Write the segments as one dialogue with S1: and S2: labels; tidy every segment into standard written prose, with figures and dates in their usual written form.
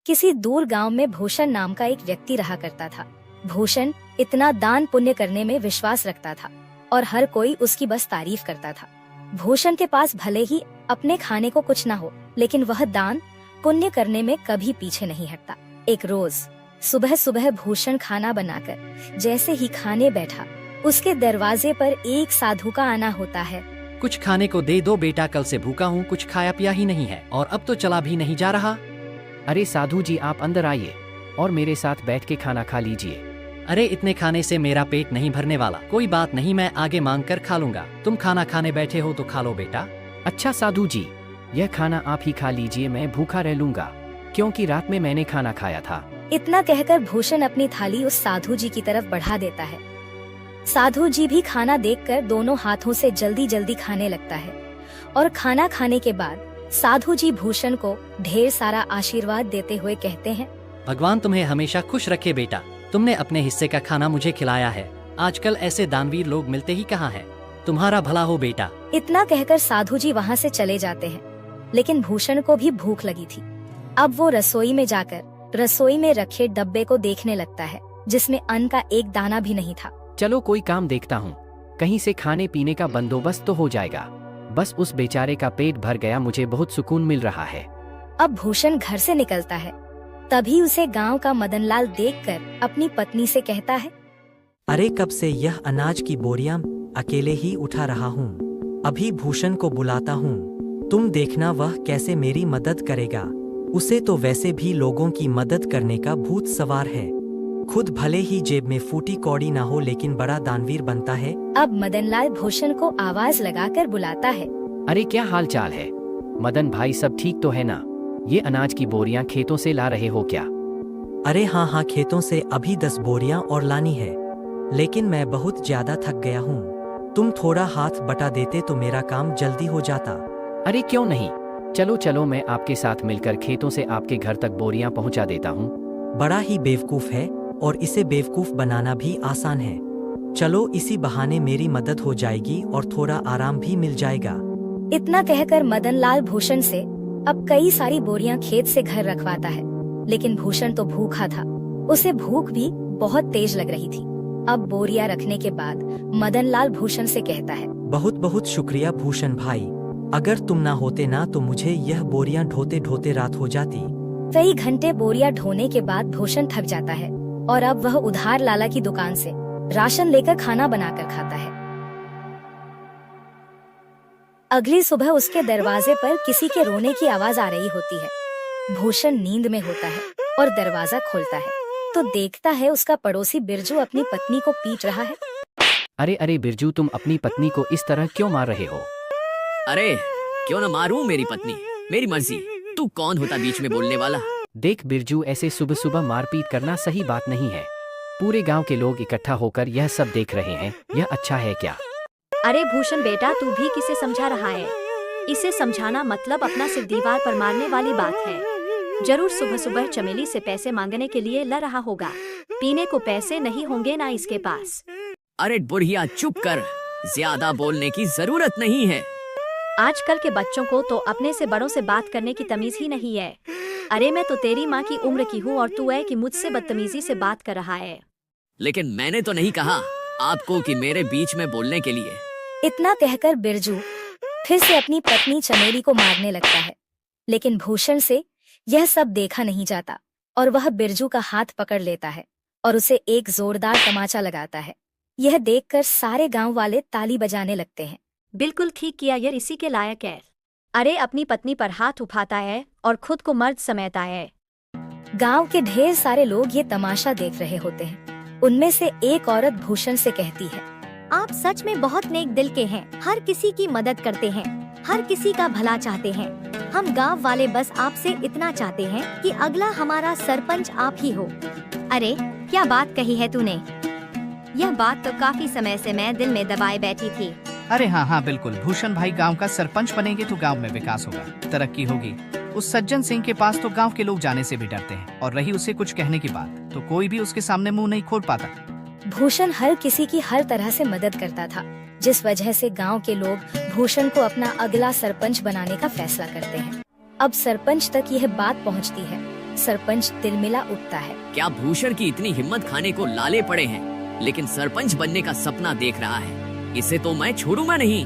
S1: किसी दूर गांव में भूषण नाम का एक व्यक्ति रहा करता था। भूषण इतना दान पुण्य करने में विश्वास रखता था और हर कोई उसकी बस तारीफ करता था। भूषण के पास भले ही अपने खाने को कुछ ना हो, लेकिन वह दान पुण्य करने में कभी पीछे नहीं हटता। एक रोज सुबह सुबह भूषण खाना बनाकर जैसे ही खाने बैठा, उसके दरवाजे पर एक साधु का आना होता है।
S2: कुछ खाने को दे दो बेटा, कल से भूखा हूँ, कुछ खाया पिया ही नहीं है और अब तो चला भी नहीं जा रहा।
S3: अरे साधु जी, आप अंदर आइए और मेरे साथ बैठ के खाना खा लीजिए।
S2: अरे इतने खाने से मेरा पेट नहीं भरने वाला। कोई बात नहीं, मैं आगे मांग कर खा लूंगा। तुम खाना खाने बैठे हो तो खा लो बेटा।
S3: अच्छा साधु जी, यह खाना आप ही खा लीजिए, मैं भूखा रह लूंगा क्योंकि रात में मैंने खाना खाया था।
S1: इतना कहकर भूषण अपनी थाली उस साधु जी की तरफ बढ़ा देता है। साधु जी भी खाना देखकर दोनों हाथों से जल्दी जल्दी खाने लगता है और खाना खाने के बाद साधु जी भूषण को ढेर सारा आशीर्वाद देते हुए कहते हैं,
S2: भगवान तुम्हें हमेशा खुश रखे बेटा। तुमने अपने हिस्से का खाना मुझे खिलाया है। आजकल ऐसे दानवीर लोग मिलते ही कहाँ हैं। तुम्हारा भला हो बेटा।
S1: इतना कहकर साधु जी वहाँ से चले जाते हैं, लेकिन भूषण को भी भूख लगी थी। अब वो रसोई में जाकर रसोई में रखे डब्बे को देखने लगता है, जिसमें अन्न का एक दाना भी नहीं था।
S3: चलो कोई काम देखता हूँ, कहीं से खाने पीने का बंदोबस्त तो हो जाएगा। बस उस बेचारे का पेट भर गया, मुझे बहुत सुकून मिल रहा है।
S1: अब भूषण घर से निकलता है, तभी उसे गांव का मदनलाल देखकर अपनी पत्नी से कहता है,
S4: अरे कब से यह अनाज की बोरियां अकेले ही उठा रहा हूँ। अभी भूषण को बुलाता हूँ, तुम देखना वह कैसे मेरी मदद करेगा। उसे तो वैसे भी लोगों की मदद करने का भूत सवार है। खुद भले ही जेब में फूटी कौड़ी ना हो, लेकिन बड़ा दानवीर बनता है।
S1: अब मदनलाल भूषण को आवाज लगाकर बुलाता है,
S3: अरे क्या हाल चाल है मदन भाई, सब ठीक तो है ना? ये अनाज की बोरियां खेतों से ला रहे हो क्या?
S4: अरे हाँ, खेतों से अभी 10 बोरियां और लानी है, लेकिन मैं बहुत ज्यादा थक गया हूँ। तुम थोड़ा हाथ बटा देते तो मेरा काम जल्दी हो जाता।
S3: अरे क्यों नहीं, चलो चलो, मैं आपके साथ मिलकर खेतों से आपके घर तक बोरियां पहुंचा देता हूं।
S4: बड़ा ही बेवकूफ है और इसे बेवकूफ बनाना भी आसान है। चलो इसी बहाने मेरी मदद हो जाएगी और थोड़ा आराम भी मिल जाएगा।
S1: इतना कहकर मदनलाल भूषण से अब कई सारी बोरियां खेत से घर रखवाता है, लेकिन भूषण तो भूखा था। उसे भूख भी बहुत तेज लग रही थी। अब बोरियां रखने के बाद मदनलाल भूषण से कहता है,
S4: बहुत बहुत शुक्रिया भूषण भाई, अगर तुम ना होते ना तो मुझे यह बोरियां ढोते ढोते रात हो जाती।
S1: कई घंटे बोरियां ढोने के बाद भूषण थक जाता है और अब वह उधार लाला की दुकान से राशन लेकर खाना बनाकर खाता है। अगली सुबह उसके दरवाजे पर किसी के रोने की आवाज आ रही होती है। भूषण नींद में होता है और दरवाजा खोलता है तो देखता है उसका पड़ोसी बिरजू अपनी पत्नी को पीट रहा है।
S3: अरे अरे बिरजू, तुम अपनी पत्नी को इस तरह क्यों मार रहे हो?
S5: अरे क्यों न मारूं मेरी पत्नी, मेरी मर्जी। तू कौन होता बीच में बोलने वाला?
S3: देख बिरजू, ऐसे सुबह सुबह मारपीट करना सही बात नहीं है। पूरे गांव के लोग इकट्ठा होकर यह सब देख रहे हैं, यह अच्छा है क्या?
S6: अरे भूषण बेटा, तू भी किसे समझा रहा है? इसे समझाना मतलब अपना सिर दीवार पर मारने वाली बात है। जरूर सुबह सुबह चमेली से पैसे मांगने के लिए लड़ रहा होगा। पीने को पैसे नहीं होंगे ना इसके पास।
S5: अरे बुढ़िया चुप कर, ज्यादा बोलने की जरूरत नहीं है।
S6: आजकल के बच्चों को तो अपने से बड़ों से बात करने की तमीज ही नहीं है। अरे मैं तो तेरी माँ की उम्र की हूँ और तू है कि मुझसे बदतमीजी से बात कर रहा है।
S5: लेकिन मैंने तो नहीं कहा आपको कि मेरे बीच में बोलने के लिए।
S1: इतना कहकर बिरजू फिर से अपनी पत्नी चमेली को मारने लगता है, लेकिन भूषण से यह सब देखा नहीं जाता और वह बिरजू का हाथ पकड़ लेता है और उसे एक जोरदार तमाचा लगाता है। यह देखकर सारे गांव वाले ताली बजाने लगते हैं।
S6: बिल्कुल ठीक किया यार, इसी के लायक है। अरे अपनी पत्नी पर हाथ उठाता है और खुद को मर्द समझता है।
S1: गांव के ढेर सारे लोग ये तमाशा देख रहे होते हैं। उनमें से एक औरत भूषण से कहती है,
S7: आप सच में बहुत नेक दिल के हैं, हर किसी की मदद करते हैं, हर किसी का भला चाहते हैं। हम गांव वाले बस आपसे इतना चाहते हैं कि अगला हमारा सरपंच आप ही हो। अरे क्या बात कही है तूने, यह बात तो काफी समय से मैं दिल में दबाए बैठी थी।
S8: अरे हाँ बिल्कुल, भूषण भाई गांव का सरपंच बनेंगे तो गांव में विकास होगा, तरक्की होगी। उस सज्जन सिंह के पास तो गांव के लोग जाने से भी डरते हैं, और रही उसे कुछ कहने की बात तो कोई भी उसके सामने मुंह नहीं खोल पाता।
S1: भूषण हर किसी की हर तरह से मदद करता था, जिस वजह से गांव के लोग भूषण को अपना अगला सरपंच बनाने का फैसला करते हैं। अब सरपंच तक यह बात पहुंचती है सरपंच तिलमिला उठता है।
S5: क्या भूषण की इतनी हिम्मत खाने को लाले पड़े हैं, लेकिन सरपंच बनने का सपना देख रहा है। इसे तो मैं छोड़ूंगा नहीं।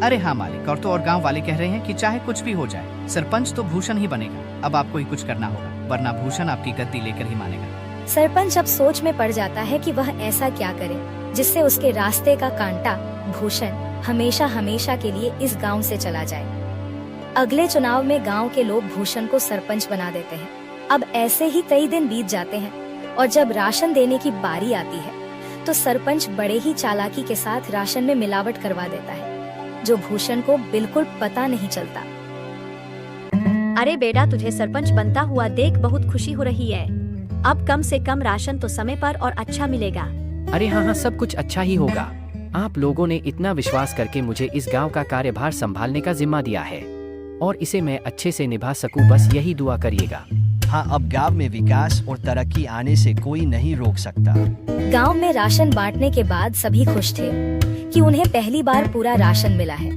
S8: अरे हाँ मालिक, और तो और गांव वाले कह रहे हैं कि चाहे कुछ भी हो जाए, सरपंच तो भूषण ही बनेगा। अब आपको ही कुछ करना होगा, वरना भूषण आपकी गद्दी लेकर ही मानेगा।
S1: सरपंच अब सोच में पड़ जाता है कि वह ऐसा क्या करे जिससे उसके रास्ते का कांटा भूषण हमेशा हमेशा के लिए इस गांव से चला जाए। अगले चुनाव में गांव के लोग भूषण को सरपंच बना देते हैं। अब ऐसे ही कई दिन बीत जाते हैं और जब राशन देने की बारी आती है तो सरपंच बड़े ही चालाकी के साथ राशन में मिलावट करवा देता है, जो भूषण को बिल्कुल पता नहीं चलता।
S6: अरे बेटा, तुझे सरपंच बनता हुआ देख बहुत खुशी हो रही है। अब कम से कम राशन तो समय पर और अच्छा मिलेगा।
S3: अरे हाँ, सब कुछ अच्छा ही होगा। आप लोगों ने इतना विश्वास करके मुझे इस गांव का कार्यभार संभालने का जिम्मा दिया है और इसे मैं अच्छे से निभा सकूं, बस यही दुआ करिएगा।
S9: हाँ, अब गांव में विकास और तरक्की आने से कोई नहीं रोक सकता।
S1: गांव में राशन बांटने के बाद सभी खुश थे कि उन्हें पहली बार पूरा राशन मिला है,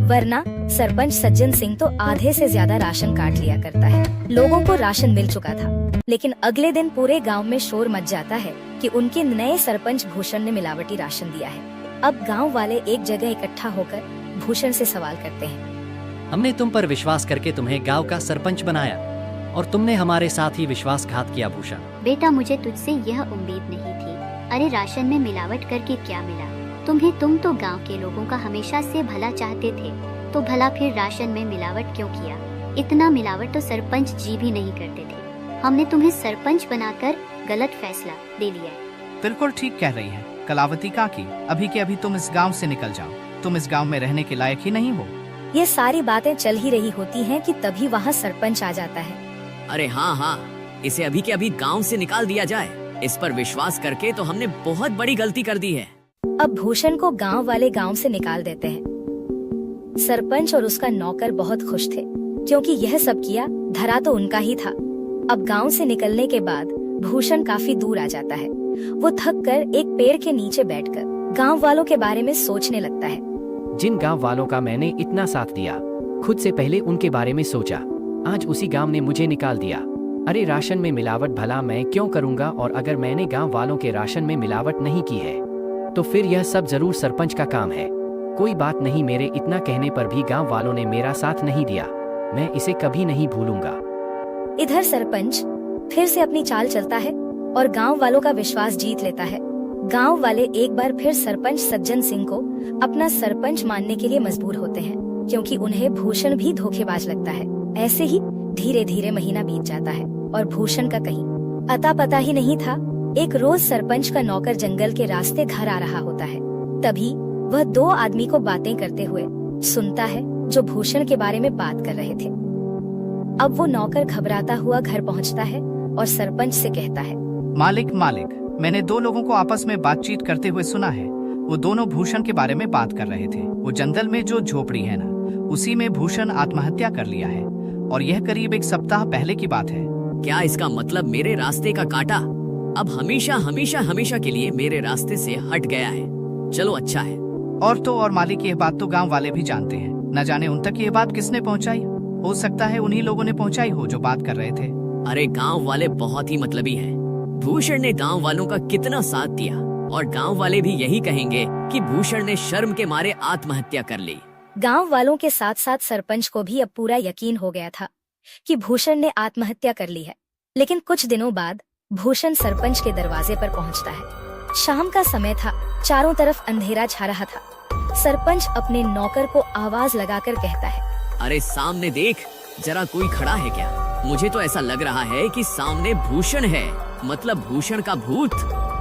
S1: वरना सरपंच सज्जन सिंह तो आधे से ज्यादा राशन काट लिया करता है। लोगों को राशन मिल चुका था, लेकिन अगले दिन पूरे गांव में शोर मच जाता है कि उनके नए सरपंच भूषण ने मिलावटी राशन दिया है। अब गांव वाले एक जगह इकट्ठा होकर भूषण से सवाल करते हैं।
S2: हमने तुम पर विश्वास करके तुम्हें गांव का सरपंच बनाया और तुमने हमारे साथ ही विश्वासघात किया भूषण।
S10: बेटा, मुझे तुझसे यह उम्मीद नहीं थी। अरे राशन में मिलावट करके क्या मिला तुम्हें? तुम तो गांव के लोगों का हमेशा से भला चाहते थे, तो भला फिर राशन में मिलावट क्यों किया? इतना मिलावट तो सरपंच जी भी नहीं करते थे। हमने तुम्हें सरपंच बनाकर गलत फैसला दे लिया।
S8: बिल्कुल ठीक कह रही है कलावती काकी। अभी के अभी तुम इस गांव से निकल जाओ। तुम इस गांव में रहने के लायक ही नहीं हो।
S1: ये सारी बातें चल ही रही होती हैं कि तभी वहाँ सरपंच आ जाता है।
S5: अरे हाँ, इसे अभी के अभी गांव से निकाल दिया जाए। इस पर विश्वास करके तो हमने बहुत बड़ी गलती कर दी है।
S1: अब भूषण को गांव वाले गांव से निकाल देते हैं। सरपंच और उसका नौकर बहुत खुश थे, क्योंकि यह सब किया धरा तो उनका ही था। अब गांव से निकलने के बाद भूषण काफी दूर आ जाता है। वो थक कर एक पेड़ के नीचे बैठकर गांव वालों के बारे में सोचने लगता है।
S3: जिन गांव वालों का मैंने इतना साथ दिया, खुद से पहले उनके बारे में सोचा, आज उसी गांव ने मुझे निकाल दिया। अरे राशन में मिलावट भला मैं क्यों करूंगा? और अगर मैंने गांव वालों के राशन में मिलावट नहीं की है तो फिर यह सब जरूर सरपंच का काम है। कोई बात नहीं, मेरे इतना कहने पर भी गांव वालों ने मेरा साथ नहीं दिया, मैं इसे कभी नहीं भूलूंगा।
S1: इधर सरपंच फिर से अपनी चाल चलता है और गांव वालों का विश्वास जीत लेता है। गांव वाले एक बार फिर सरपंच सज्जन सिंह को अपना सरपंच मानने के लिए मजबूर होते हैं, क्योंकि उन्हें भूषण भी धोखेबाज लगता है। ऐसे ही धीरे धीरे महीना बीत जाता है और भूषण का कहीं अता पता ही नहीं था। एक रोज सरपंच का नौकर जंगल के रास्ते घर आ रहा होता है। तभी वह दो आदमी को बातें करते हुए सुनता है, जो भूषण के बारे में बात कर रहे थे। अब वो नौकर घबराता हुआ घर पहुंचता है और सरपंच से कहता है,
S8: मालिक, मैंने दो लोगों को आपस में बातचीत करते हुए सुना है। वो दोनों भूषण के बारे में बात कर रहे थे। वो जंगल में जो झोपड़ी है ना, उसी में भूषण आत्महत्या कर लिया है, और यह करीब एक सप्ताह पहले की बात है।
S5: क्या इसका मतलब मेरे रास्ते का कांटा अब हमेशा हमेशा हमेशा के लिए मेरे रास्ते से हट गया है? चलो अच्छा है।
S8: और तो और मालिक, यह बात तो गांव वाले भी जानते हैं। न जाने उन तक ये बात किसने पहुंचाई। हो सकता है उन्हीं लोगों ने पहुंचाई हो जो बात कर रहे थे।
S5: अरे गांव वाले बहुत ही मतलबी हैं। भूषण ने गांव वालों का कितना साथ दिया, और गांव वाले भी यही कहेंगे कि भूषण ने शर्म के मारे आत्महत्या कर ली।
S1: गांव वालों के साथ साथ सरपंच को भी अब पूरा यकीन हो गया था कि भूषण ने आत्महत्या कर ली है। लेकिन कुछ दिनों बाद भूषण सरपंच के दरवाजे पर पहुंचता है। शाम का समय था, चारों तरफ अंधेरा छा रहा था। सरपंच अपने नौकर को आवाज लगाकर कहता है,
S5: अरे सामने देख, जरा कोई खड़ा है क्या? मुझे तो ऐसा लग रहा है कि सामने भूषण है, मतलब भूषण का भूत।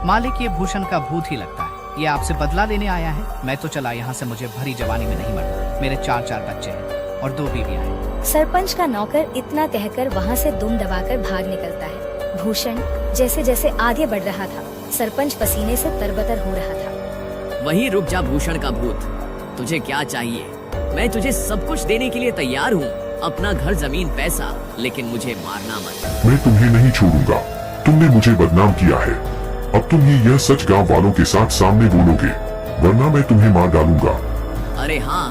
S8: मालिक, ये भूषण का भूत ही लगता है। ये आपसे बदला लेने आया है। मैं तो चला यहाँ से, मुझे भरी जवानी में नहीं मरना। मेरे 4 बच्चे हैं और 2 बीवियां हैं।
S1: सरपंच का नौकर इतना कहकर वहाँ से दुम दबाकर भाग निकलता है। भूषण जैसे जैसे आगे बढ़ रहा था, सरपंच पसीने से तरबतर हो रहा था।
S5: वहीं रुक जा भूषण का भूत, तुझे क्या चाहिए? मैं तुझे सब कुछ देने के लिए तैयार हूँ, अपना घर, जमीन, पैसा, लेकिन मुझे मारना मत।
S11: मैं तुम्हें नहीं छोड़ूंगा। तुमने मुझे बदनाम किया है। अब तुम ही यह सच गांव वालों के साथ सामने बोलोगे, वरना मैं तुम्हें मार डालूंगा।
S5: अरे हाँ,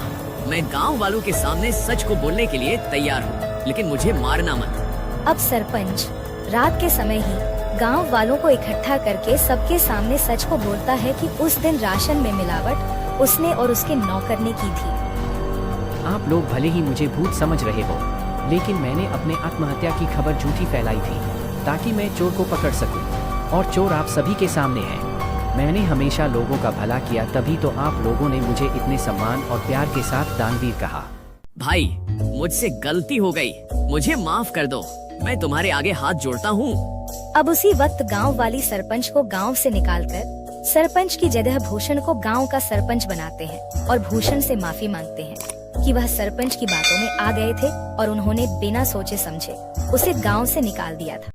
S5: मैं गांव वालों के सामने सच को बोलने के लिए तैयार हूँ, लेकिन मुझे मारना मत।
S1: अब सरपंच रात के समय ही गांव वालों को इकट्ठा करके सबके सामने सच को बोलता है कि उस दिन राशन में मिलावट उसने और उसके नौकर ने की थी।
S3: आप लोग भले ही मुझे भूत समझ रहे हो, लेकिन मैंने अपने आत्महत्या की खबर झूठी फैलाई थी ताकि मैं चोर को पकड़ सकूं, और चोर आप सभी के सामने है। मैंने हमेशा लोगों का भला किया, तभी तो आप लोगों ने मुझे इतने सम्मान और प्यार के साथ दानवीर कहा।
S5: भाई मुझसे गलती हो गई, मुझे माफ कर दो, मैं तुम्हारे आगे हाथ जोड़ता हूँ।
S1: अब उसी वक्त गांव वाली सरपंच को गांव से निकालकर सरपंच की जगह भूषण को गांव का सरपंच बनाते हैं और भूषण से माफी मांगते हैं कि वह सरपंच की बातों में आ गए थे और उन्होंने बिना सोचे समझे उसे गांव से निकाल दिया था।